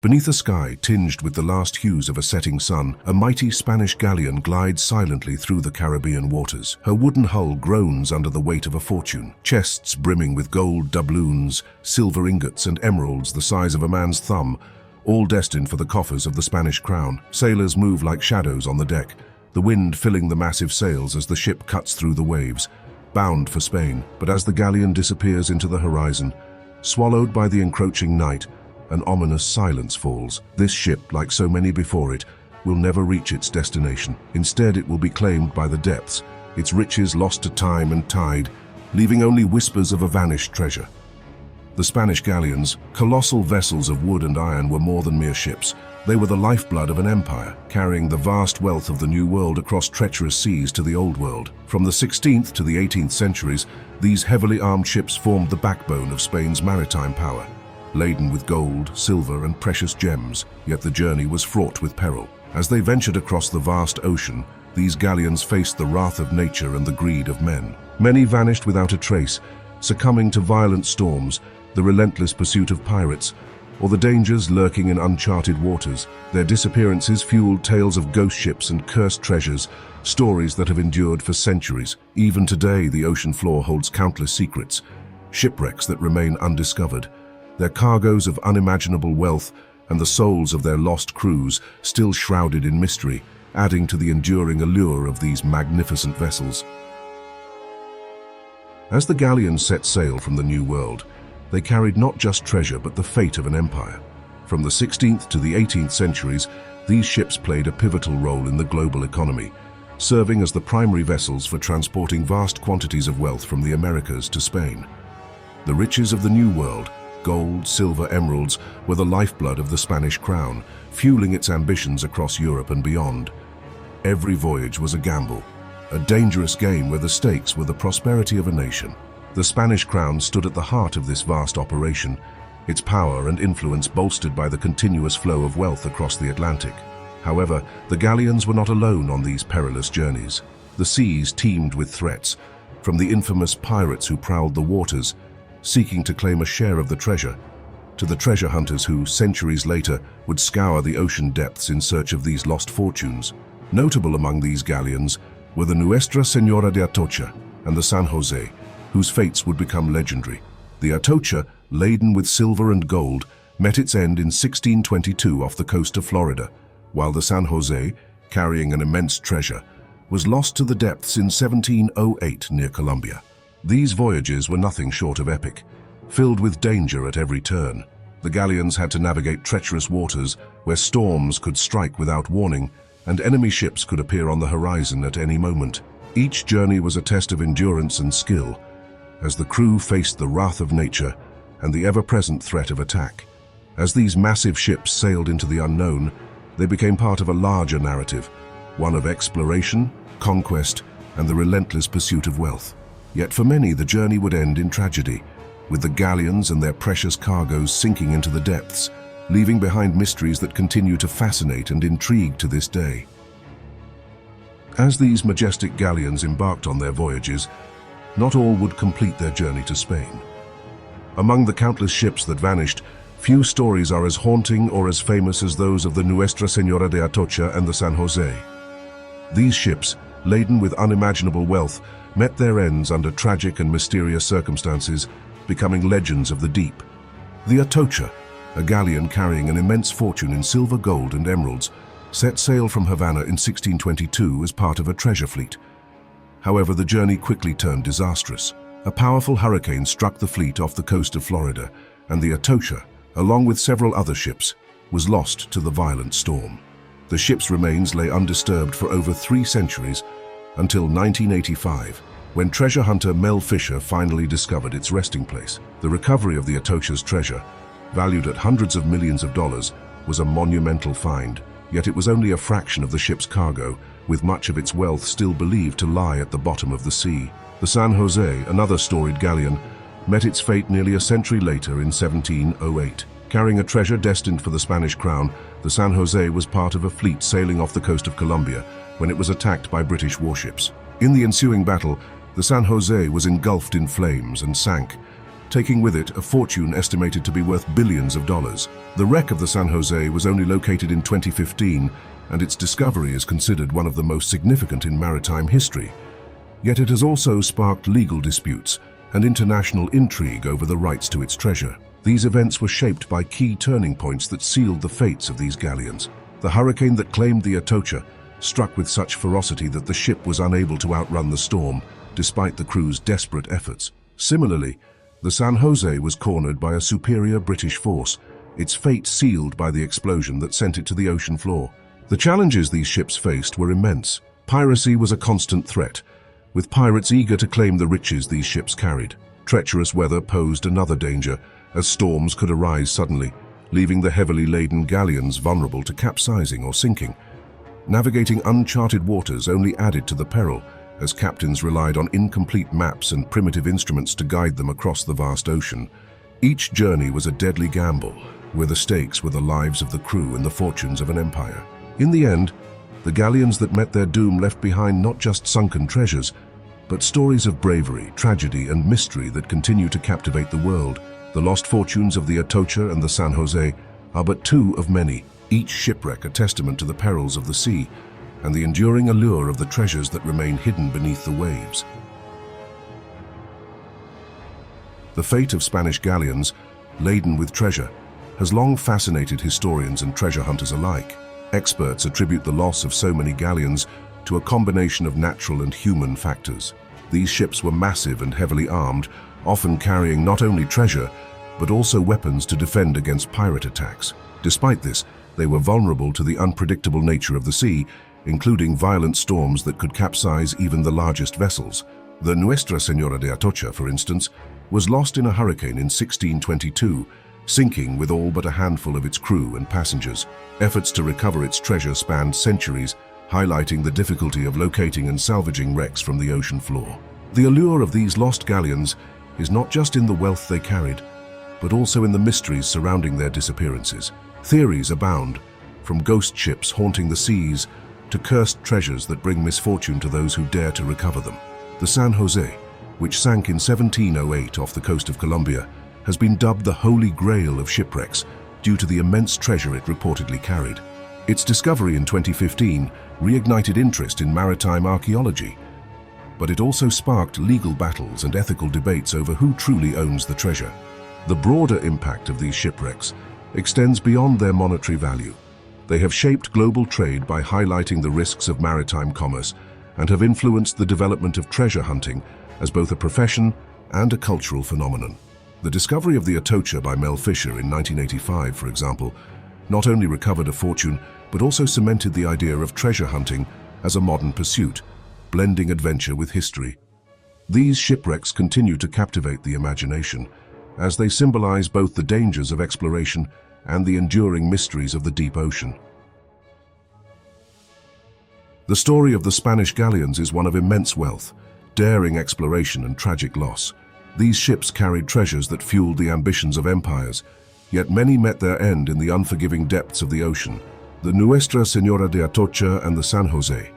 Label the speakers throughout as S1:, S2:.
S1: Beneath a sky tinged with the last hues of a setting sun, a mighty Spanish galleon glides silently through the Caribbean waters. Her wooden hull groans under the weight of a fortune. Chests brimming with gold doubloons, silver ingots and emeralds the size of a man's thumb, all destined for the coffers of the Spanish crown. Sailors move like shadows on the deck, the wind filling the massive sails as the ship cuts through the waves, bound for Spain. But as the galleon disappears into the horizon, swallowed by the encroaching night, an ominous silence falls. This ship, like so many before it, will never reach its destination. Instead, it will be claimed by the depths, its riches lost to time and tide, leaving only whispers of a vanished treasure. The Spanish galleons, colossal vessels of wood and iron, were more than mere ships. They were the lifeblood of an empire, carrying the vast wealth of the New World across treacherous seas to the Old World. From the 16th to the 18th centuries, these heavily armed ships formed the backbone of Spain's maritime power. Laden with gold, silver and precious gems, yet the journey was fraught with peril. As they ventured across the vast ocean, these galleons faced the wrath of nature and the greed of men. Many vanished without a trace, succumbing to violent storms, the relentless pursuit of pirates, or the dangers lurking in uncharted waters. Their disappearances fueled tales of ghost ships and cursed treasures, stories that have endured for centuries. Even today, the ocean floor holds countless secrets, shipwrecks that remain undiscovered, their cargoes of unimaginable wealth and the souls of their lost crews still shrouded in mystery, adding to the enduring allure of these magnificent vessels. As the galleons set sail from the New World, they carried not just treasure but the fate of an empire. From the 16th to the 18th centuries, these ships played a pivotal role in the global economy, serving as the primary vessels for transporting vast quantities of wealth from the Americas to Spain. The riches of the New World, gold, silver, emeralds, were the lifeblood of the Spanish crown, fueling its ambitions across Europe and beyond. Every voyage was a gamble, a dangerous game where the stakes were the prosperity of a nation. The Spanish crown stood at the heart of this vast operation, its power and influence bolstered by the continuous flow of wealth across the Atlantic. However, the galleons were not alone on these perilous journeys. The seas teemed with threats, from the infamous pirates who prowled the waters, seeking to claim a share of the treasure, to the treasure hunters who, centuries later, would scour the ocean depths in search of these lost fortunes. Notable among these galleons were the Nuestra Señora de Atocha and the San Jose, whose fates would become legendary. The Atocha, laden with silver and gold, met its end in 1622 off the coast of Florida, while the San Jose, carrying an immense treasure, was lost to the depths in 1708 near Colombia. These voyages were nothing short of epic, filled with danger at every turn. The galleons had to navigate treacherous waters where storms could strike without warning and enemy ships could appear on the horizon at any moment. Each journey was a test of endurance and skill, as the crew faced the wrath of nature and the ever-present threat of attack. As these massive ships sailed into the unknown, they became part of a larger narrative, one of exploration, conquest, and the relentless pursuit of wealth. Yet for many, the journey would end in tragedy, with the galleons and their precious cargoes sinking into the depths, leaving behind mysteries that continue to fascinate and intrigue to this day. As these majestic galleons embarked on their voyages, not all would complete their journey to Spain. Among the countless ships that vanished, few stories are as haunting or as famous as those of the Nuestra Señora de Atocha and the San Jose. These ships, laden with unimaginable wealth, met their ends under tragic and mysterious circumstances, becoming legends of the deep. The Atocha, a galleon carrying an immense fortune in silver, gold and emeralds, set sail from Havana in 1622 as part of a treasure fleet. However, the journey quickly turned disastrous. A powerful hurricane struck the fleet off the coast of Florida, and the Atocha, along with several other ships, was lost to the violent storm. The ship's remains lay undisturbed for over 3 centuries, until 1985, when treasure hunter Mel Fisher finally discovered its resting place. The recovery of the Atocha's treasure, valued at hundreds of millions of dollars, was a monumental find, yet it was only a fraction of the ship's cargo, with much of its wealth still believed to lie at the bottom of the sea. The San Jose, another storied galleon, met its fate nearly a century later in 1708. Carrying a treasure destined for the Spanish crown, the San Jose was part of a fleet sailing off the coast of Colombia when it was attacked by British warships. In the ensuing battle, the San Jose was engulfed in flames and sank, taking with it a fortune estimated to be worth billions of dollars. The wreck of the San Jose was only located in 2015, and its discovery is considered one of the most significant in maritime history. Yet it has also sparked legal disputes and international intrigue over the rights to its treasure. These events were shaped by key turning points that sealed the fates of these galleons. The hurricane that claimed the Atocha struck with such ferocity that the ship was unable to outrun the storm, despite the crew's desperate efforts. Similarly, the San Jose was cornered by a superior British force, its fate sealed by the explosion that sent it to the ocean floor. The challenges these ships faced were immense. Piracy was a constant threat, with pirates eager to claim the riches these ships carried. Treacherous weather posed another danger, as storms could arise suddenly, leaving the heavily laden galleons vulnerable to capsizing or sinking. Navigating uncharted waters only added to the peril, as captains relied on incomplete maps and primitive instruments to guide them across the vast ocean. Each journey was a deadly gamble, where the stakes were the lives of the crew and the fortunes of an empire. In the end, the galleons that met their doom left behind not just sunken treasures, but stories of bravery, tragedy, and mystery that continue to captivate the world. The lost fortunes of the Atocha and the San Jose are but two of many, each shipwreck a testament to the perils of the sea and the enduring allure of the treasures that remain hidden beneath the waves. The fate of Spanish galleons, laden with treasure, has long fascinated historians and treasure hunters alike. Experts attribute the loss of so many galleons to a combination of natural and human factors. These ships were massive and heavily armed, often carrying not only treasure, but also weapons to defend against pirate attacks. Despite this, they were vulnerable to the unpredictable nature of the sea, including violent storms that could capsize even the largest vessels. The Nuestra Señora de Atocha, for instance, was lost in a hurricane in 1622, sinking with all but a handful of its crew and passengers. Efforts to recover its treasure spanned centuries, highlighting the difficulty of locating and salvaging wrecks from the ocean floor. The allure of these lost galleons is not just in the wealth they carried, but also in the mysteries surrounding their disappearances. Theories abound, from ghost ships haunting the seas to cursed treasures that bring misfortune to those who dare to recover them. The San Jose, which sank in 1708 off the coast of Colombia, has been dubbed the Holy Grail of shipwrecks due to the immense treasure it reportedly carried. Its discovery in 2015 reignited interest in maritime archaeology, but it also sparked legal battles and ethical debates over who truly owns the treasure. The broader impact of these shipwrecks extends beyond their monetary value. They have shaped global trade by highlighting the risks of maritime commerce and have influenced the development of treasure hunting as both a profession and a cultural phenomenon. The discovery of the Atocha by Mel Fisher in 1985, for example, not only recovered a fortune, but also cemented the idea of treasure hunting as a modern pursuit, blending adventure with history. These shipwrecks continue to captivate the imagination, as they symbolize both the dangers of exploration and the enduring mysteries of the deep ocean. The story of the Spanish galleons is one of immense wealth, daring exploration, and tragic loss. These ships carried treasures that fueled the ambitions of empires, yet many met their end in the unforgiving depths of the ocean. The Nuestra Señora de Atocha and the San Jose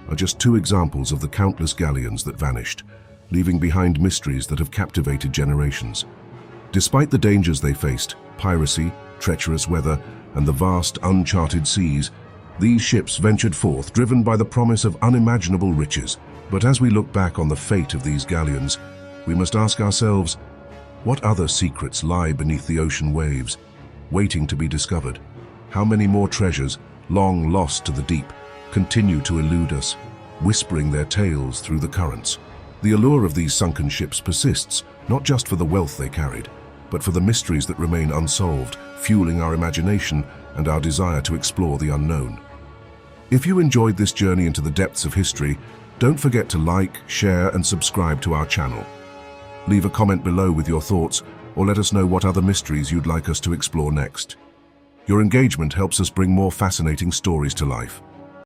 S1: are just two examples of the countless galleons that vanished, leaving behind mysteries that have captivated generations. Despite the dangers they faced, piracy, treacherous weather, and the vast uncharted seas, these ships ventured forth, driven by the promise of unimaginable riches. But as we look back on the fate of these galleons, we must ask ourselves, what other secrets lie beneath the ocean waves, waiting to be discovered? How many more treasures, long lost to the deep, continue to elude us, whispering their tales through the currents? The allure of these sunken ships persists, not just for the wealth they carried, but for the mysteries that remain unsolved, fueling our imagination and our desire to explore the unknown. If you enjoyed this journey into the depths of history, don't forget to like, share, and subscribe to our channel. Leave a comment below with your thoughts, or let us know what other mysteries you'd like us to explore next. Your engagement helps us bring more fascinating stories to life.